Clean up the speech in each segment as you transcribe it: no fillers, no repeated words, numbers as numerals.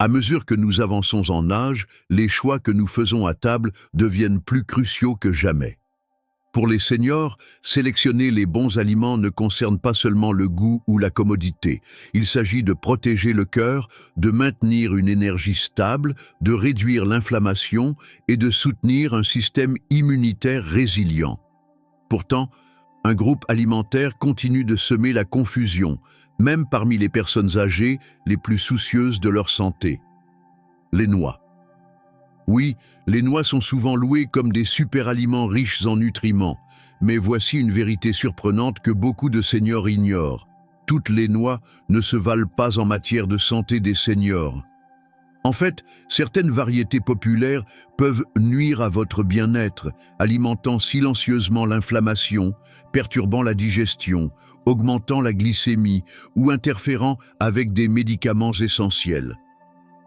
À mesure que nous avançons en âge, les choix que nous faisons à table deviennent plus cruciaux que jamais. Pour les seniors, sélectionner les bons aliments ne concerne pas seulement le goût ou la commodité. Il s'agit de protéger le cœur, de maintenir une énergie stable, de réduire l'inflammation et de soutenir un système immunitaire résilient. Pourtant, un groupe alimentaire continue de semer la confusion, même parmi les personnes âgées les plus soucieuses de leur santé. Les noix. Oui, les noix sont souvent louées comme des super-aliments riches en nutriments, mais voici une vérité surprenante que beaucoup de seniors ignorent. Toutes les noix ne se valent pas en matière de santé des seniors. En fait, certaines variétés populaires peuvent nuire à votre bien-être, alimentant silencieusement l'inflammation, perturbant la digestion, augmentant la glycémie ou interférant avec des médicaments essentiels.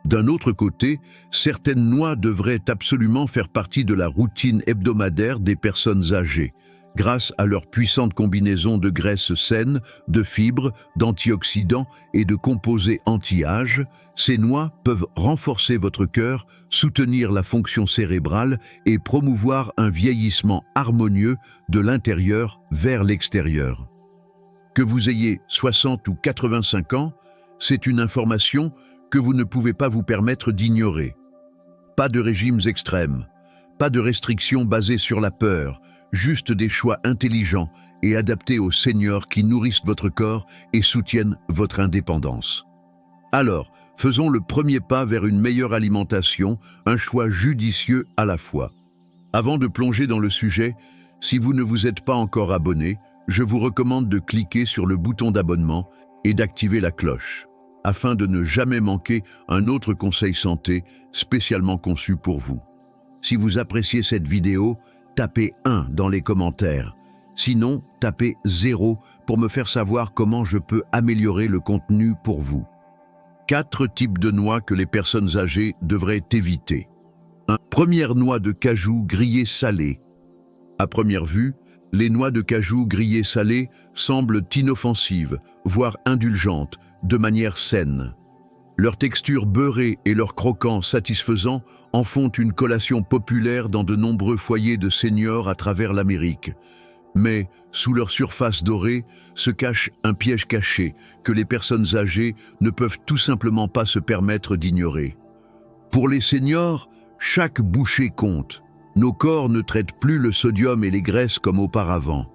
D'un autre côté, certaines noix devraient absolument faire partie de la routine hebdomadaire des personnes âgées. Grâce à leur puissante combinaison de graisses saines, de fibres, d'antioxydants et de composés anti-âge, ces noix peuvent renforcer votre cœur, soutenir la fonction cérébrale et promouvoir un vieillissement harmonieux de l'intérieur vers l'extérieur. Que vous ayez 60 ou 85 ans, c'est une information que vous ne pouvez pas vous permettre d'ignorer. Pas de régimes extrêmes, pas de restrictions basées sur la peur, juste des choix intelligents et adaptés aux seniors qui nourrissent votre corps et soutiennent votre indépendance. Alors, faisons le premier pas vers une meilleure alimentation, un choix judicieux à la fois. Avant de plonger dans le sujet, si vous ne vous êtes pas encore abonné, je vous recommande de cliquer sur le bouton d'abonnement et d'activer la cloche, afin de ne jamais manquer un autre conseil santé spécialement conçu pour vous. Si vous appréciez cette vidéo, tapez 1 dans les commentaires. Sinon, tapez 0 pour me faire savoir comment je peux améliorer le contenu pour vous. 4 types de noix que les personnes âgées devraient éviter. 1. Première noix de cajou grillée salée. À première vue, les noix de cajou grillées salées semblent inoffensives, voire indulgentes, de manière saine. Leur texture beurrée et leur croquant satisfaisant en font une collation populaire dans de nombreux foyers de seniors à travers l'Amérique. Mais, sous leur surface dorée, se cache un piège caché que les personnes âgées ne peuvent tout simplement pas se permettre d'ignorer. Pour les seniors, chaque bouchée compte. Nos corps ne traitent plus le sodium et les graisses comme auparavant.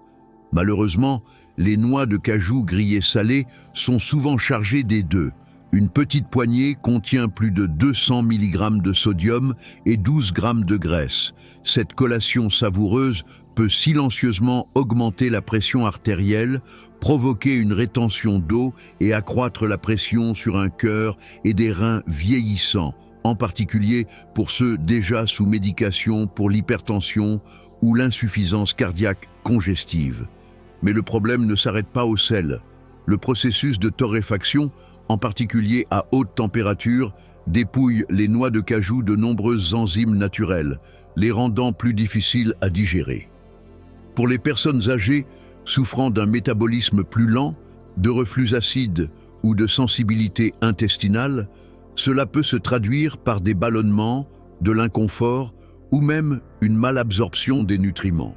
Malheureusement, les noix de cajou grillées salées sont souvent chargées des deux. Une petite poignée contient plus de 200 mg de sodium et 12 g de graisse. Cette collation savoureuse peut silencieusement augmenter la pression artérielle, provoquer une rétention d'eau et accroître la pression sur un cœur et des reins vieillissants, en particulier pour ceux déjà sous médication pour l'hypertension ou l'insuffisance cardiaque congestive. Mais le problème ne s'arrête pas au sel. Le processus de torréfaction, en particulier à haute température, dépouille les noix de cajou de nombreuses enzymes naturelles, les rendant plus difficiles à digérer. Pour les personnes âgées souffrant d'un métabolisme plus lent, de reflux acide ou de sensibilité intestinale, cela peut se traduire par des ballonnements, de l'inconfort ou même une malabsorption des nutriments.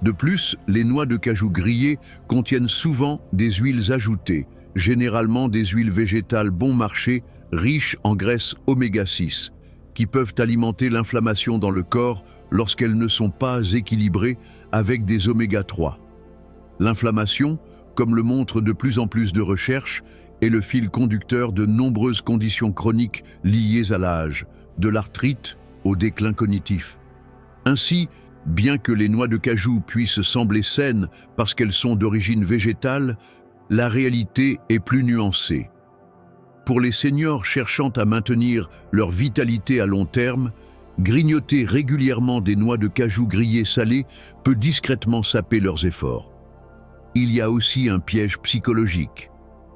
De plus, les noix de cajou grillées contiennent souvent des huiles ajoutées, généralement des huiles végétales bon marché, riches en graisses oméga 6, qui peuvent alimenter l'inflammation dans le corps lorsqu'elles ne sont pas équilibrées avec des oméga 3. L'inflammation, comme le montrent de plus en plus de recherches, est le fil conducteur de nombreuses conditions chroniques liées à l'âge, de l'arthrite au déclin cognitif. Ainsi, bien que les noix de cajou puissent sembler saines parce qu'elles sont d'origine végétale, la réalité est plus nuancée. Pour les seniors cherchant à maintenir leur vitalité à long terme, grignoter régulièrement des noix de cajou grillées salées peut discrètement saper leurs efforts. Il y a aussi un piège psychologique.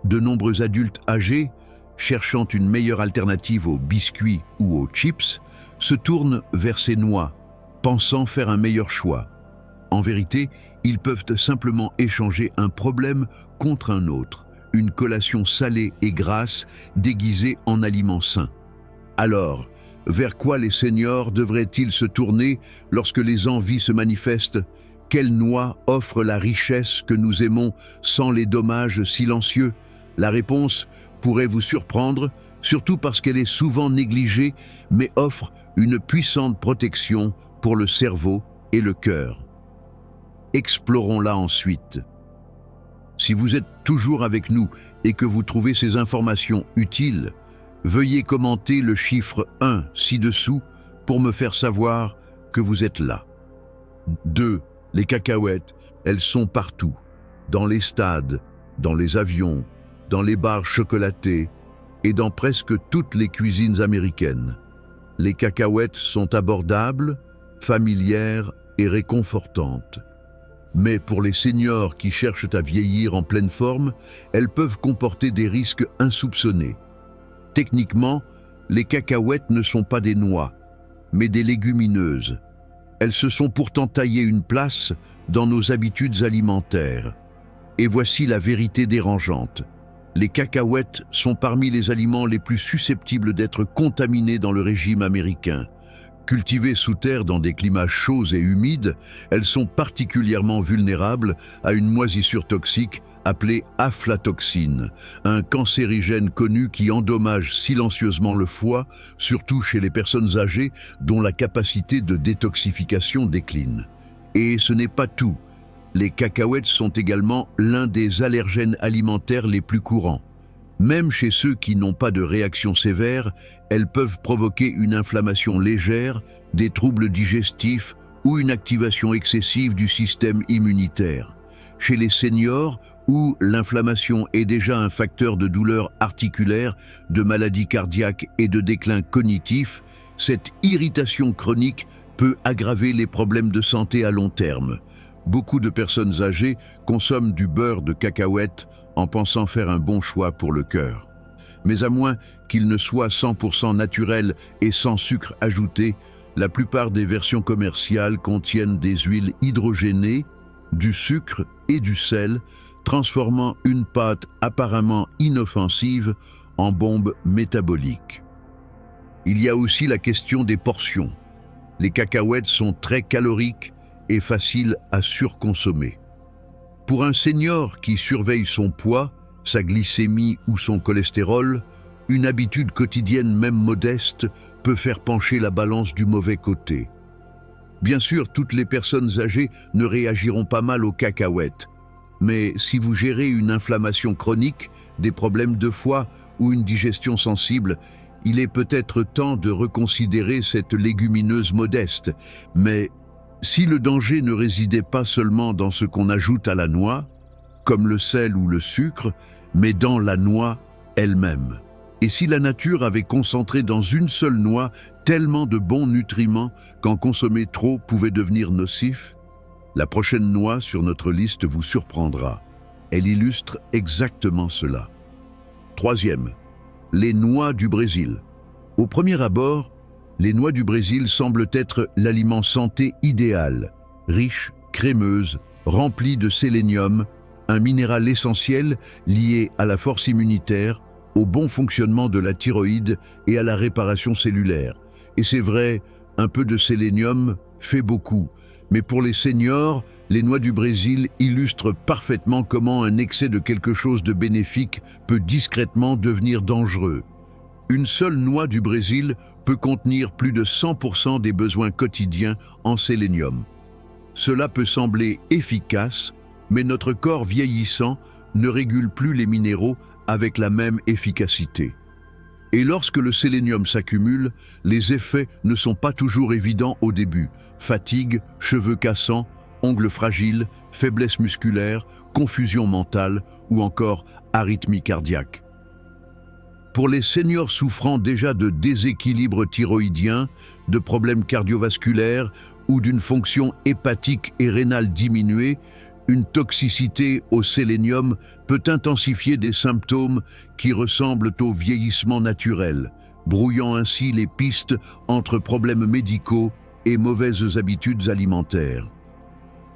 De nombreux adultes âgés, cherchant une meilleure alternative aux biscuits ou aux chips, se tournent vers ces noix, pensant faire un meilleur choix. En vérité, ils peuvent simplement échanger un problème contre un autre, une collation salée et grasse déguisée en aliment sain. Alors, vers quoi les seniors devraient-ils se tourner lorsque les envies se manifestent? Quelle noix offre la richesse que nous aimons sans les dommages silencieux? La réponse pourrait vous surprendre, surtout parce qu'elle est souvent négligée, mais offre une puissante protection pour le cerveau et le cœur. Explorons-la ensuite. Si vous êtes toujours avec nous et que vous trouvez ces informations utiles, veuillez commenter le chiffre 1 ci-dessous pour me faire savoir que vous êtes là. 2. Les cacahuètes, elles sont partout. Dans les stades, dans les avions, dans les bars chocolatés et dans presque toutes les cuisines américaines. Les cacahuètes sont abordables, familières et réconfortantes. Mais pour les seniors qui cherchent à vieillir en pleine forme, elles peuvent comporter des risques insoupçonnés. Techniquement, les cacahuètes ne sont pas des noix, mais des légumineuses. Elles se sont pourtant taillées une place dans nos habitudes alimentaires. Et voici la vérité dérangeante. Les cacahuètes sont parmi les aliments les plus susceptibles d'être contaminés dans le régime américain. Cultivées sous terre dans des climats chauds et humides, elles sont particulièrement vulnérables à une moisissure toxique appelée aflatoxine, un cancérigène connu qui endommage silencieusement le foie, surtout chez les personnes âgées dont la capacité de détoxification décline. Et ce n'est pas tout. Les cacahuètes sont également l'un des allergènes alimentaires les plus courants. Même chez ceux qui n'ont pas de réaction sévère, elles peuvent provoquer une inflammation légère, des troubles digestifs ou une activation excessive du système immunitaire. Chez les seniors, où l'inflammation est déjà un facteur de douleur articulaire, de maladies cardiaques et de déclin cognitif, cette irritation chronique peut aggraver les problèmes de santé à long terme. Beaucoup de personnes âgées consomment du beurre de cacahuète en pensant faire un bon choix pour le cœur. Mais à moins qu'il ne soit 100% naturel et sans sucre ajouté, la plupart des versions commerciales contiennent des huiles hydrogénées, du sucre et du sel, transformant une pâte apparemment inoffensive en bombe métabolique. Il y a aussi la question des portions. Les cacahuètes sont très caloriques et faciles à surconsommer. Pour un senior qui surveille son poids, sa glycémie ou son cholestérol, une habitude quotidienne même modeste peut faire pencher la balance du mauvais côté. Bien sûr, toutes les personnes âgées ne réagiront pas mal aux cacahuètes, mais si vous gérez une inflammation chronique, des problèmes de foie ou une digestion sensible, il est peut-être temps de reconsidérer cette légumineuse modeste. Mais si le danger ne résidait pas seulement dans ce qu'on ajoute à la noix, comme le sel ou le sucre, mais dans la noix elle-même. Et si la nature avait concentré dans une seule noix tellement de bons nutriments qu'en consommer trop pouvait devenir nocif? La prochaine noix sur notre liste vous surprendra. Elle illustre exactement cela. Troisième, les noix du Brésil. Au premier abord, les noix du Brésil semblent être l'aliment santé idéal, riche, crémeuse, remplie de sélénium, un minéral essentiel lié à la force immunitaire, au bon fonctionnement de la thyroïde et à la réparation cellulaire. Et c'est vrai, un peu de sélénium fait beaucoup. Mais pour les seniors, les noix du Brésil illustrent parfaitement comment un excès de quelque chose de bénéfique peut discrètement devenir dangereux. Une seule noix du Brésil peut contenir plus de 100% des besoins quotidiens en sélénium. Cela peut sembler efficace, mais notre corps vieillissant ne régule plus les minéraux avec la même efficacité. Et lorsque le sélénium s'accumule, les effets ne sont pas toujours évidents au début. Fatigue, cheveux cassants, ongles fragiles, faiblesse musculaire, confusion mentale ou encore arythmie cardiaque. Pour les seniors souffrant déjà de déséquilibre thyroïdien, de problèmes cardiovasculaires ou d'une fonction hépatique et rénale diminuée, une toxicité au sélénium peut intensifier des symptômes qui ressemblent au vieillissement naturel, brouillant ainsi les pistes entre problèmes médicaux et mauvaises habitudes alimentaires.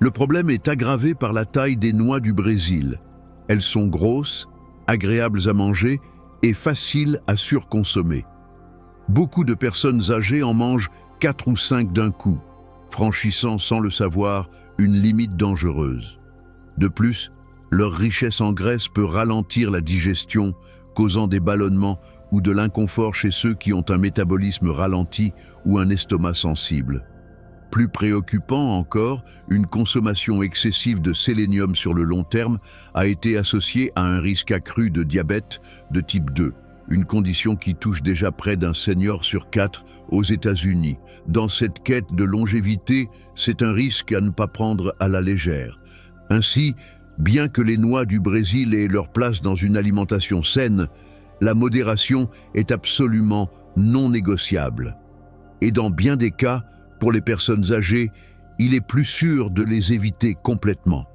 Le problème est aggravé par la taille des noix du Brésil. Elles sont grosses, agréables à manger et faciles à surconsommer. Beaucoup de personnes âgées en mangent 4 ou 5 d'un coup, franchissant sans le savoir une limite dangereuse. De plus, leur richesse en graisse peut ralentir la digestion, causant des ballonnements ou de l'inconfort chez ceux qui ont un métabolisme ralenti ou un estomac sensible. Plus préoccupant encore, une consommation excessive de sélénium sur le long terme a été associée à un risque accru de diabète de type 2, une condition qui touche déjà près d'un senior sur 4 aux États-Unis. Dans cette quête de longévité, c'est un risque à ne pas prendre à la légère. Ainsi, bien que les noix du Brésil aient leur place dans une alimentation saine, la modération est absolument non négociable. Et dans bien des cas, pour les personnes âgées, il est plus sûr de les éviter complètement.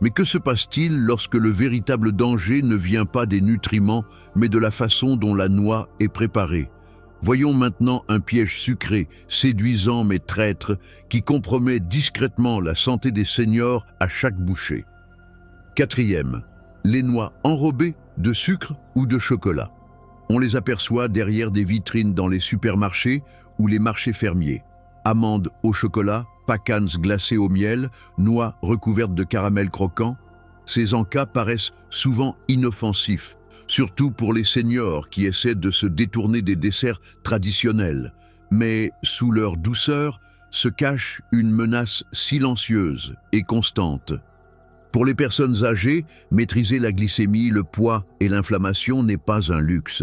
Mais que se passe-t-il lorsque le véritable danger ne vient pas des nutriments, mais de la façon dont la noix est préparée? Voyons maintenant un piège sucré, séduisant mais traître, qui compromet discrètement la santé des seniors à chaque bouchée. Quatrième, les noix enrobées de sucre ou de chocolat. On les aperçoit derrière des vitrines dans les supermarchés ou les marchés fermiers. Amandes au chocolat, pecans glacés au miel, noix recouvertes de caramel croquant. Ces encas paraissent souvent inoffensifs, surtout pour les seniors qui essaient de se détourner des desserts traditionnels. Mais sous leur douceur se cache une menace silencieuse et constante. Pour les personnes âgées, maîtriser la glycémie, le poids et l'inflammation n'est pas un luxe.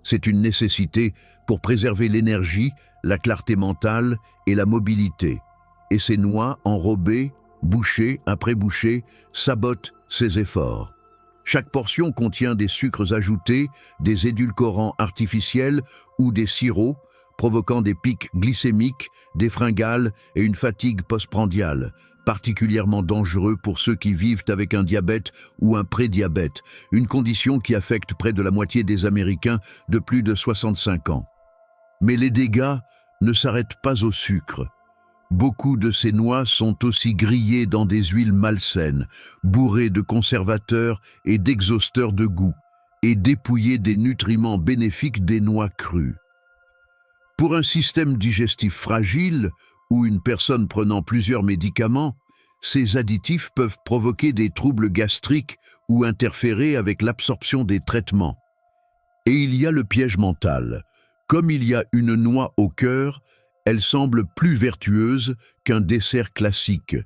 C'est une nécessité pour préserver l'énergie, la clarté mentale et la mobilité. Et ces noix enrobées, bouchée après bouchée, sabotent ces efforts. Chaque portion contient des sucres ajoutés, des édulcorants artificiels ou des sirops, provoquant des pics glycémiques, des fringales et une fatigue postprandiale, particulièrement dangereux pour ceux qui vivent avec un diabète ou un prédiabète, une condition qui affecte près de la moitié des Américains de plus de 65 ans. Mais les dégâts ne s'arrêtent pas au sucre. Beaucoup de ces noix sont aussi grillées dans des huiles malsaines, bourrées de conservateurs et d'exhausteurs de goût, et dépouillées des nutriments bénéfiques des noix crues. Pour un système digestif fragile ou une personne prenant plusieurs médicaments, ces additifs peuvent provoquer des troubles gastriques ou interférer avec l'absorption des traitements. Et il y a le piège mental. Comme il y a une noix au cœur, elle semble plus vertueuse qu'un dessert classique.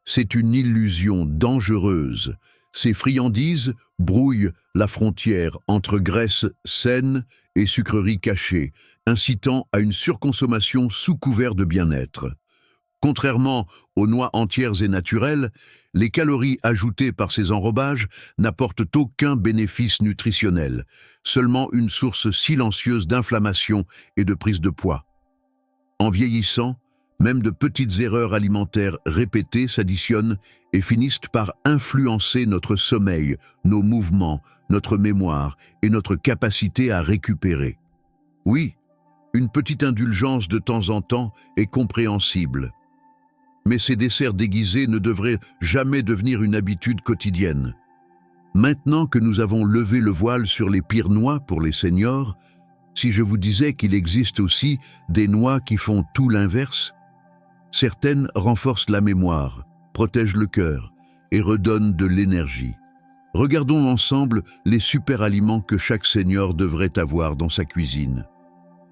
C'est une illusion dangereuse. Ces friandises brouillent la frontière entre graisse saine et sucreries cachées, incitant à une surconsommation sous couvert de bien-être. Contrairement aux noix entières et naturelles, les calories ajoutées par ces enrobages n'apportent aucun bénéfice nutritionnel, seulement une source silencieuse d'inflammation et de prise de poids. En vieillissant, même de petites erreurs alimentaires répétées s'additionnent et finissent par influencer notre sommeil, nos mouvements, notre mémoire et notre capacité à récupérer. Oui, une petite indulgence de temps en temps est compréhensible. Mais ces desserts déguisés ne devraient jamais devenir une habitude quotidienne. Maintenant que nous avons levé le voile sur les pires noix pour les seniors, si je vous disais qu'il existe aussi des noix qui font tout l'inverse, certaines renforcent la mémoire, protègent le cœur et redonnent de l'énergie. Regardons ensemble les super aliments que chaque senior devrait avoir dans sa cuisine.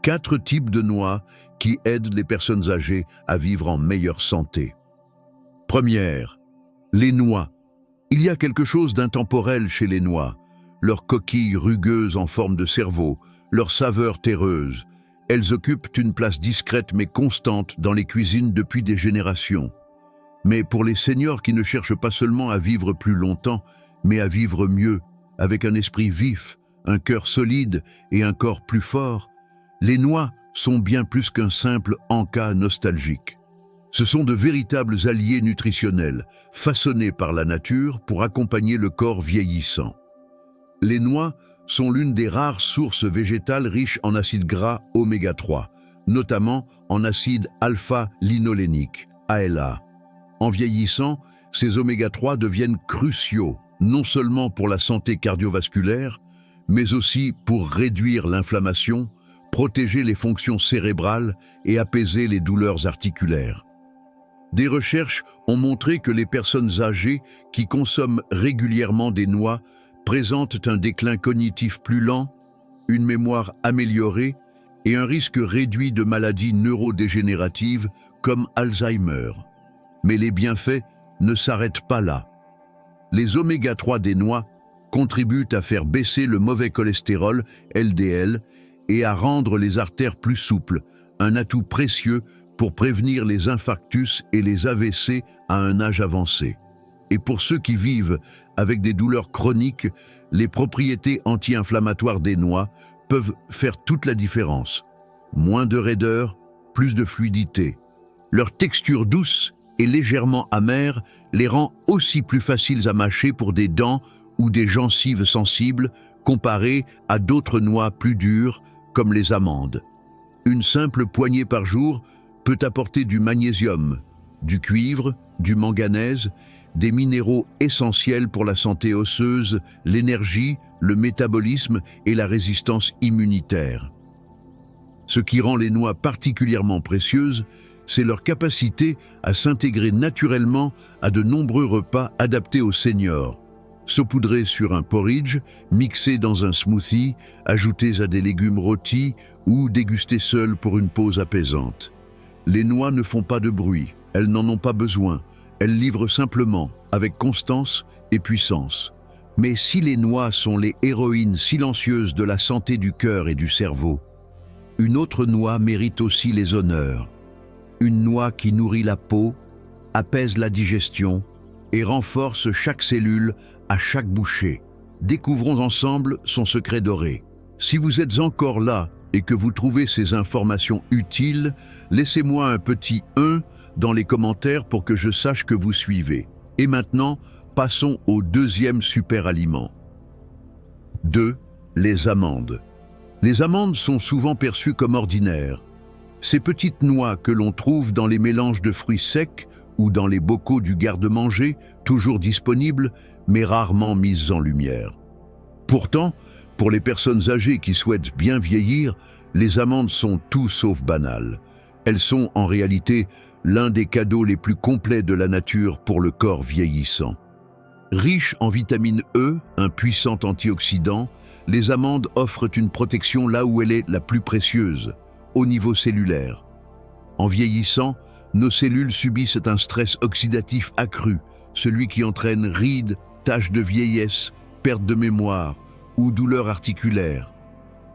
4 types de noix qui aident les personnes âgées à vivre en meilleure santé. Première, les noix. Il y a quelque chose d'intemporel chez les noix. Leurs coquilles rugueuses en forme de cerveau, leur saveur terreuse. Elles occupent une place discrète mais constante dans les cuisines depuis des générations. Mais pour les seniors qui ne cherchent pas seulement à vivre plus longtemps, mais à vivre mieux, avec un esprit vif, un cœur solide et un corps plus fort, les noix sont bien plus qu'un simple encas nostalgique. Ce sont de véritables alliés nutritionnels, façonnés par la nature pour accompagner le corps vieillissant. Les noix sont l'une des rares sources végétales riches en acides gras oméga 3, notamment en acide alpha-linolénique, ALA. En vieillissant, ces oméga 3 deviennent cruciaux, non seulement pour la santé cardiovasculaire, mais aussi pour réduire l'inflammation, protéger les fonctions cérébrales et apaiser les douleurs articulaires. Des recherches ont montré que les personnes âgées qui consomment régulièrement des noix présentent un déclin cognitif plus lent, une mémoire améliorée et un risque réduit de maladies neurodégénératives comme Alzheimer. Mais les bienfaits ne s'arrêtent pas là. Les oméga 3 des noix contribuent à faire baisser le mauvais cholestérol, LDL, et à rendre les artères plus souples, un atout précieux pour prévenir les infarctus et les AVC à un âge avancé. Et pour ceux qui vivent avec des douleurs chroniques, les propriétés anti-inflammatoires des noix peuvent faire toute la différence. Moins de raideur, plus de fluidité. Leur texture douce et légèrement amère les rend aussi plus faciles à mâcher pour des dents ou des gencives sensibles comparées à d'autres noix plus dures comme les amandes. Une simple poignée par jour peut apporter du magnésium, du cuivre, du manganèse, des minéraux essentiels pour la santé osseuse, l'énergie, le métabolisme et la résistance immunitaire. Ce qui rend les noix particulièrement précieuses, c'est leur capacité à s'intégrer naturellement à de nombreux repas adaptés aux seniors. Saupoudrés sur un porridge, mixés dans un smoothie, ajoutés à des légumes rôtis ou dégustés seuls pour une pause apaisante. Les noix ne font pas de bruit, elles n'en ont pas besoin, elles livrent simplement, avec constance et puissance. Mais si les noix sont les héroïnes silencieuses de la santé du cœur et du cerveau, une autre noix mérite aussi les honneurs. Une noix qui nourrit la peau, apaise la digestion et renforce chaque cellule à chaque bouchée. Découvrons ensemble son secret doré. Si vous êtes encore là et que vous trouvez ces informations utiles, laissez-moi un petit 1 dans les commentaires pour que je sache que vous suivez. Et maintenant, passons au deuxième super aliment. 2. Les amandes. Les amandes sont souvent perçues comme ordinaires. Ces petites noix que l'on trouve dans les mélanges de fruits secs ou dans les bocaux du garde-manger, toujours disponibles, mais rarement mises en lumière. Pourtant, pour les personnes âgées qui souhaitent bien vieillir, les amandes sont tout sauf banales. Elles sont en réalité l'un des cadeaux les plus complets de la nature pour le corps vieillissant. Riches en vitamine E, un puissant antioxydant, les amandes offrent une protection là où elle est la plus précieuse, au niveau cellulaire. En vieillissant, nos cellules subissent un stress oxydatif accru, celui qui entraîne rides, taches de vieillesse, perte de mémoire ou douleurs articulaires.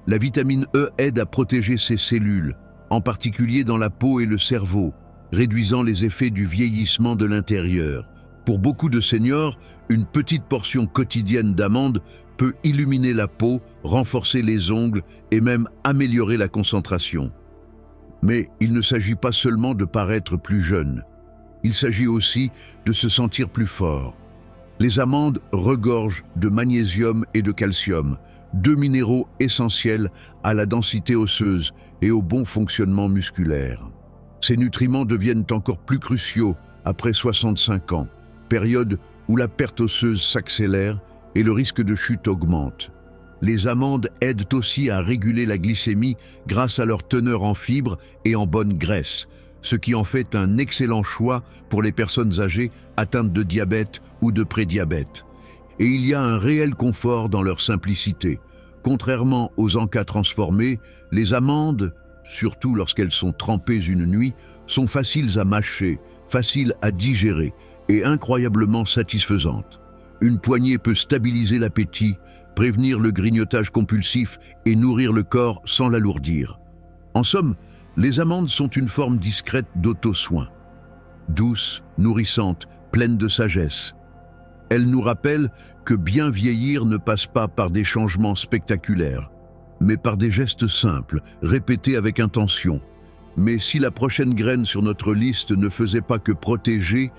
La vitamine E aide à protéger ces cellules, en particulier dans la peau et le cerveau, réduisant les effets du vieillissement de l'intérieur. Pour beaucoup de seniors, une petite portion quotidienne d'amandes peut illuminer la peau, renforcer les ongles et même améliorer la concentration. Mais il ne s'agit pas seulement de paraître plus jeune. Il s'agit aussi de se sentir plus fort. Les amandes regorgent de magnésium et de calcium, deux minéraux essentiels à la densité osseuse et au bon fonctionnement musculaire. Ces nutriments deviennent encore plus cruciaux après 65 ans, période où la perte osseuse s'accélère et le risque de chute augmente. Les amandes aident aussi à réguler la glycémie grâce à leur teneur en fibres et en bonne graisse, ce qui en fait un excellent choix pour les personnes âgées atteintes de diabète ou de prédiabète. Et il y a un réel confort dans leur simplicité. Contrairement aux encas transformés, les amandes, surtout lorsqu'elles sont trempées une nuit, sont faciles à mâcher, faciles à digérer et incroyablement satisfaisantes. Une poignée peut stabiliser l'appétit, prévenir le grignotage compulsif et nourrir le corps sans l'alourdir. En somme, les amandes sont une forme discrète d'auto-soin. Douces, nourrissantes, pleines de sagesse. Elles nous rappellent que bien vieillir ne passe pas par des changements spectaculaires, mais par des gestes simples, répétés avec intention. Mais si la prochaine graine sur notre liste ne faisait pas que protéger,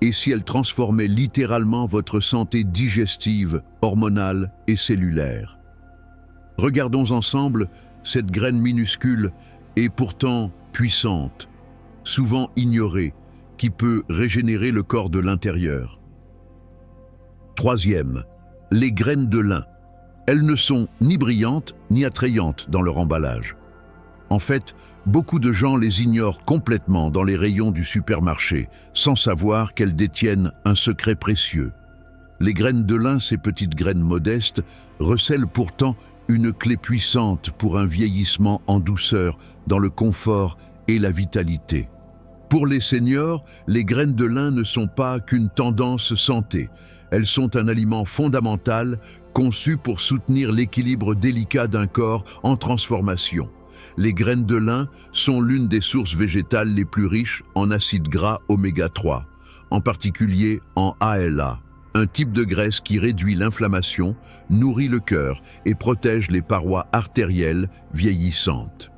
et si elle transformait littéralement votre santé digestive, hormonale et cellulaire? Regardons ensemble cette graine minuscule et pourtant puissante, souvent ignorée, qui peut régénérer le corps de l'intérieur. Troisième, les graines de lin. Elles ne sont ni brillantes ni attrayantes dans leur emballage. En fait, beaucoup de gens les ignorent complètement dans les rayons du supermarché, sans savoir qu'elles détiennent un secret précieux. Les graines de lin, ces petites graines modestes, recèlent pourtant une clé puissante pour un vieillissement en douceur, dans le confort et la vitalité. Pour les seniors, les graines de lin ne sont pas qu'une tendance santé. Elles sont un aliment fondamental conçu pour soutenir l'équilibre délicat d'un corps en transformation. Les graines de lin sont l'une des sources végétales les plus riches en acides gras oméga 3, en particulier en ALA, un type de graisse qui réduit l'inflammation, nourrit le cœur et protège les parois artérielles vieillissantes.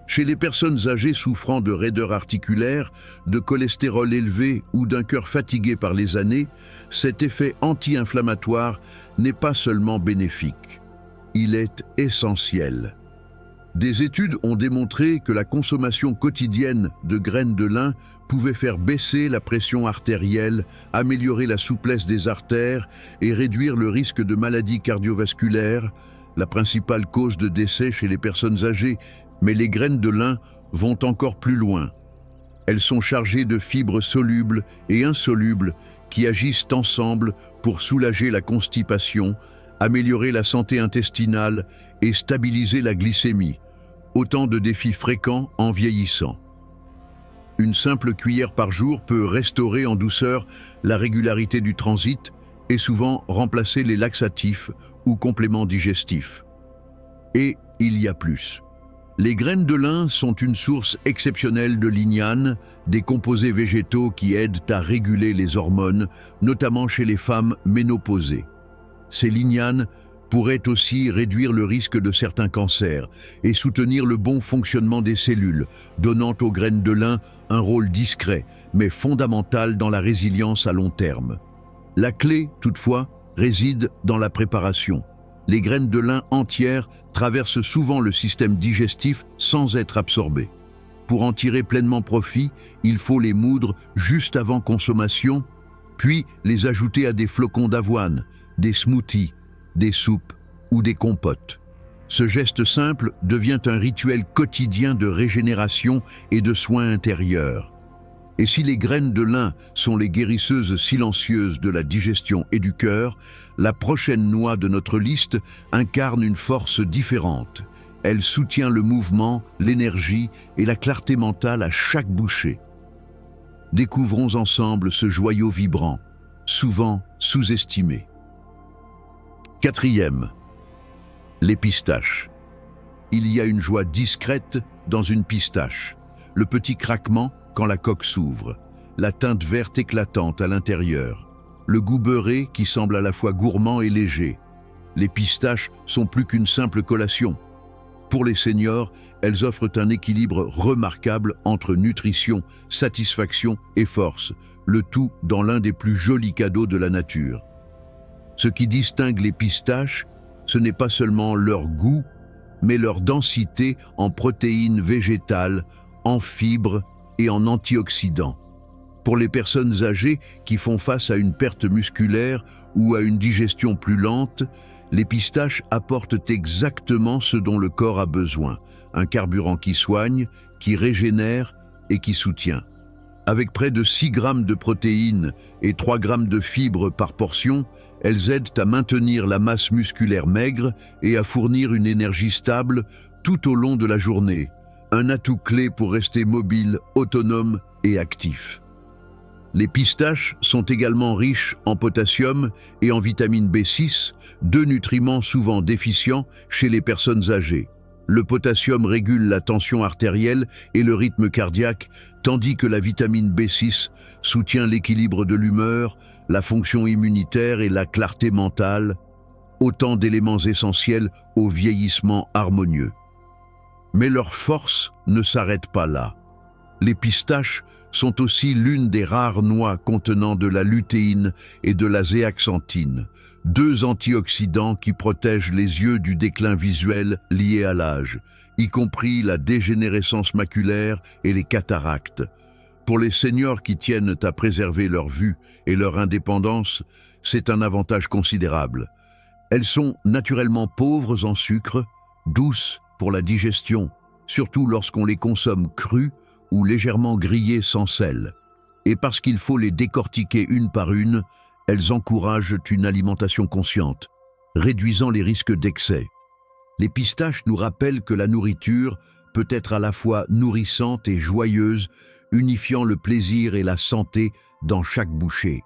Chez les personnes âgées souffrant de raideur articulaire, de cholestérol élevé ou d'un cœur fatigué par les années, cet effet anti-inflammatoire n'est pas seulement bénéfique, il est essentiel. Des études ont démontré que la consommation quotidienne de graines de lin pouvait faire baisser la pression artérielle, améliorer la souplesse des artères et réduire le risque de maladies cardiovasculaires, la principale cause de décès chez les personnes âgées. Mais les graines de lin vont encore plus loin. Elles sont chargées de fibres solubles et insolubles qui agissent ensemble pour soulager la constipation, améliorer la santé intestinale et stabiliser la glycémie. Autant de défis fréquents en vieillissant. Une simple cuillère par jour peut restaurer en douceur la régularité du transit et souvent remplacer les laxatifs ou compléments digestifs. Et il y a plus. Les graines de lin sont une source exceptionnelle de lignane, des composés végétaux qui aident à réguler les hormones, notamment chez les femmes ménopausées. Ces lignanes pourraient aussi réduire le risque de certains cancers et soutenir le bon fonctionnement des cellules, donnant aux graines de lin un rôle discret, mais fondamental dans la résilience à long terme. La clé, toutefois, réside dans la préparation. Les graines de lin entières traversent souvent le système digestif sans être absorbées. Pour en tirer pleinement profit, il faut les moudre juste avant consommation, puis les ajouter à des flocons d'avoine, des smoothies, des soupes ou des compotes. Ce geste simple devient un rituel quotidien de régénération et de soins intérieurs. Et si les graines de lin sont les guérisseuses silencieuses de la digestion et du cœur, la prochaine noix de notre liste incarne une force différente. Elle soutient le mouvement, l'énergie et la clarté mentale à chaque bouchée. Découvrons ensemble ce joyau vibrant, souvent sous-estimé. Quatrième, les pistaches. Il y a une joie discrète dans une pistache. Le petit craquement quand la coque s'ouvre, la teinte verte éclatante à l'intérieur, le goût beurré qui semble à la fois gourmand et léger. Les pistaches sont plus qu'une simple collation. Pour les seniors, elles offrent un équilibre remarquable entre nutrition, satisfaction et force, le tout dans l'un des plus jolis cadeaux de la nature. Ce qui distingue les pistaches, ce n'est pas seulement leur goût, mais leur densité en protéines végétales, en fibres et en antioxydants. Pour les personnes âgées qui font face à une perte musculaire ou à une digestion plus lente, les pistaches apportent exactement ce dont le corps a besoin, un carburant qui soigne, qui régénère et qui soutient. Avec près de 6 grammes de protéines et 3 grammes de fibres par portion, elles aident à maintenir la masse musculaire maigre et à fournir une énergie stable tout au long de la journée. Un atout clé pour rester mobile, autonome et actif. Les pistaches sont également riches en potassium et en vitamine B6, deux nutriments souvent déficients chez les personnes âgées. Le potassium régule la tension artérielle et le rythme cardiaque, tandis que la vitamine B6 soutient l'équilibre de l'humeur, la fonction immunitaire et la clarté mentale, autant d'éléments essentiels au vieillissement harmonieux. Mais leur force ne s'arrête pas là. Les pistaches sont aussi l'une des rares noix contenant de la lutéine et de la zéaxanthine, deux antioxydants qui protègent les yeux du déclin visuel lié à l'âge, y compris la dégénérescence maculaire et les cataractes. Pour les seniors qui tiennent à préserver leur vue et leur indépendance, c'est un avantage considérable. Elles sont naturellement pauvres en sucre, douces pour la digestion, surtout lorsqu'on les consomme crus ou légèrement grillés sans sel. Et parce qu'il faut les décortiquer une par une, elles encouragent une alimentation consciente, réduisant les risques d'excès. Les pistaches nous rappellent que la nourriture peut être à la fois nourrissante et joyeuse, unifiant le plaisir et la santé dans chaque bouchée.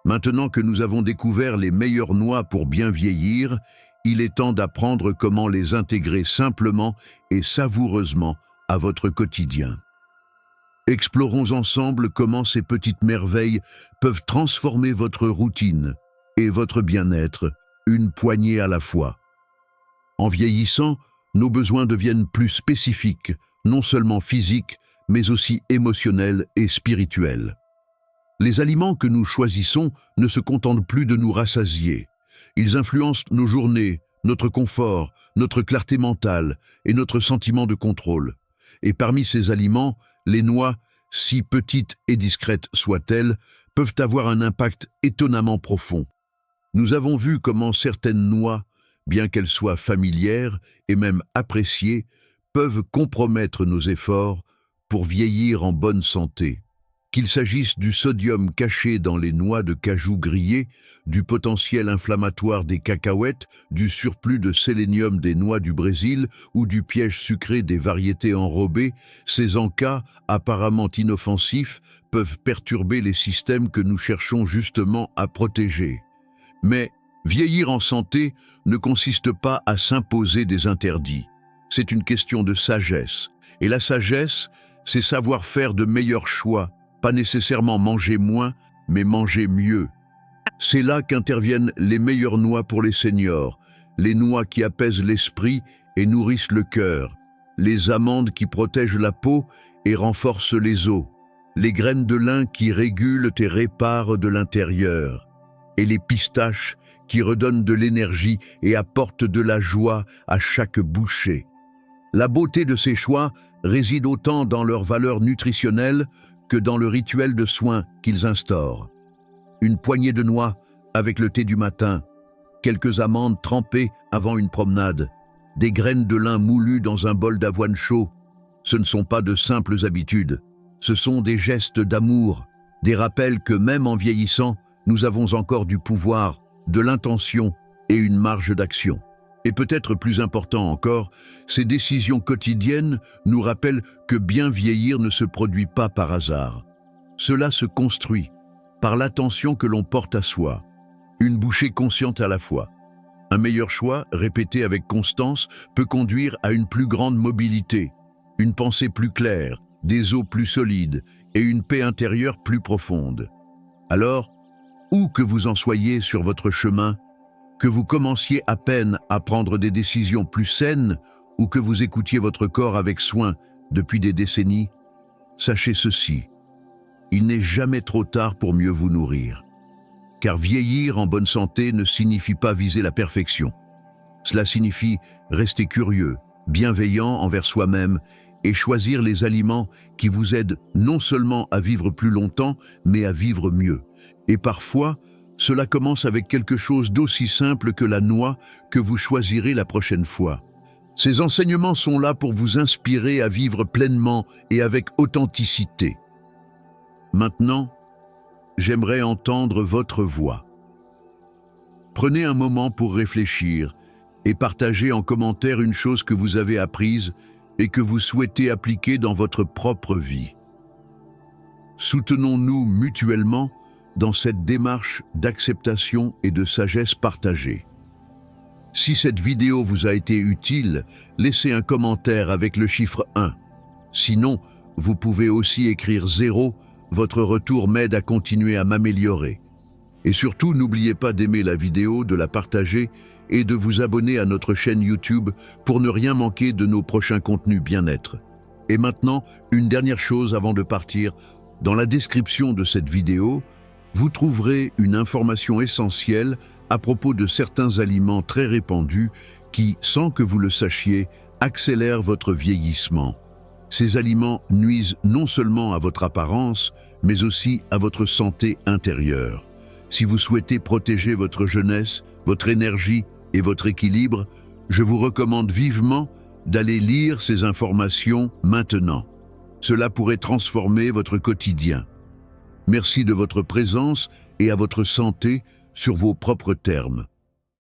Maintenant que nous avons découvert les meilleures noix pour bien vieillir, il est temps d'apprendre comment les intégrer simplement et savoureusement à votre quotidien. Explorons ensemble comment ces petites merveilles peuvent transformer votre routine et votre bien-être, une poignée à la fois. En vieillissant, nos besoins deviennent plus spécifiques, non seulement physiques, mais aussi émotionnels et spirituels. Les aliments que nous choisissons ne se contentent plus de nous rassasier. Ils influencent nos journées, notre confort, notre clarté mentale et notre sentiment de contrôle. Et parmi ces aliments, les noix, si petites et discrètes soient-elles, peuvent avoir un impact étonnamment profond. Nous avons vu comment certaines noix, bien qu'elles soient familières et même appréciées, peuvent compromettre nos efforts pour vieillir en bonne santé. Qu'il s'agisse du sodium caché dans les noix de cajou grillées, du potentiel inflammatoire des cacahuètes, du surplus de sélénium des noix du Brésil ou du piège sucré des variétés enrobées, ces encas, apparemment inoffensifs, peuvent perturber les systèmes que nous cherchons justement à protéger. Mais vieillir en santé ne consiste pas à s'imposer des interdits. C'est une question de sagesse. Et la sagesse, c'est savoir faire de meilleurs choix, pas nécessairement manger moins, mais manger mieux. C'est là qu'interviennent les meilleures noix pour les seniors, les noix qui apaisent l'esprit et nourrissent le cœur, les amandes qui protègent la peau et renforcent les os, les graines de lin qui régulent et réparent de l'intérieur, et les pistaches qui redonnent de l'énergie et apportent de la joie à chaque bouchée. La beauté de ces choix réside autant dans leur valeur nutritionnelle que dans le rituel de soins qu'ils instaurent. Une poignée de noix avec le thé du matin, quelques amandes trempées avant une promenade, des graines de lin moulues dans un bol d'avoine chaud, ce ne sont pas de simples habitudes, ce sont des gestes d'amour, des rappels que même en vieillissant, nous avons encore du pouvoir, de l'intention et une marge d'action. Et peut-être plus important encore, ces décisions quotidiennes nous rappellent que bien vieillir ne se produit pas par hasard. Cela se construit par l'attention que l'on porte à soi, une bouchée consciente à la fois. Un meilleur choix, répété avec constance, peut conduire à une plus grande mobilité, une pensée plus claire, des os plus solides et une paix intérieure plus profonde. Alors, où que vous en soyez sur votre chemin, que vous commenciez à peine à prendre des décisions plus saines ou que vous écoutiez votre corps avec soin depuis des décennies, sachez ceci, il n'est jamais trop tard pour mieux vous nourrir. Car vieillir en bonne santé ne signifie pas viser la perfection. Cela signifie rester curieux, bienveillant envers soi-même et choisir les aliments qui vous aident non seulement à vivre plus longtemps, mais à vivre mieux. Et parfois, cela commence avec quelque chose d'aussi simple que la noix que vous choisirez la prochaine fois. Ces enseignements sont là pour vous inspirer à vivre pleinement et avec authenticité. Maintenant, j'aimerais entendre votre voix. Prenez un moment pour réfléchir et partagez en commentaire une chose que vous avez apprise et que vous souhaitez appliquer dans votre propre vie. Soutenons-nous mutuellement dans cette démarche d'acceptation et de sagesse partagée. Si cette vidéo vous a été utile, laissez un commentaire avec le chiffre 1. Sinon, vous pouvez aussi écrire 0, votre retour m'aide à continuer à m'améliorer. Et surtout, n'oubliez pas d'aimer la vidéo, de la partager et de vous abonner à notre chaîne YouTube pour ne rien manquer de nos prochains contenus bien-être. Et maintenant, une dernière chose avant de partir. Dans la description de cette vidéo, vous trouverez une information essentielle à propos de certains aliments très répandus qui, sans que vous le sachiez, accélèrent votre vieillissement. Ces aliments nuisent non seulement à votre apparence, mais aussi à votre santé intérieure. Si vous souhaitez protéger votre jeunesse, votre énergie et votre équilibre, je vous recommande vivement d'aller lire ces informations maintenant. Cela pourrait transformer votre quotidien. Merci de votre présence et à votre santé sur vos propres termes.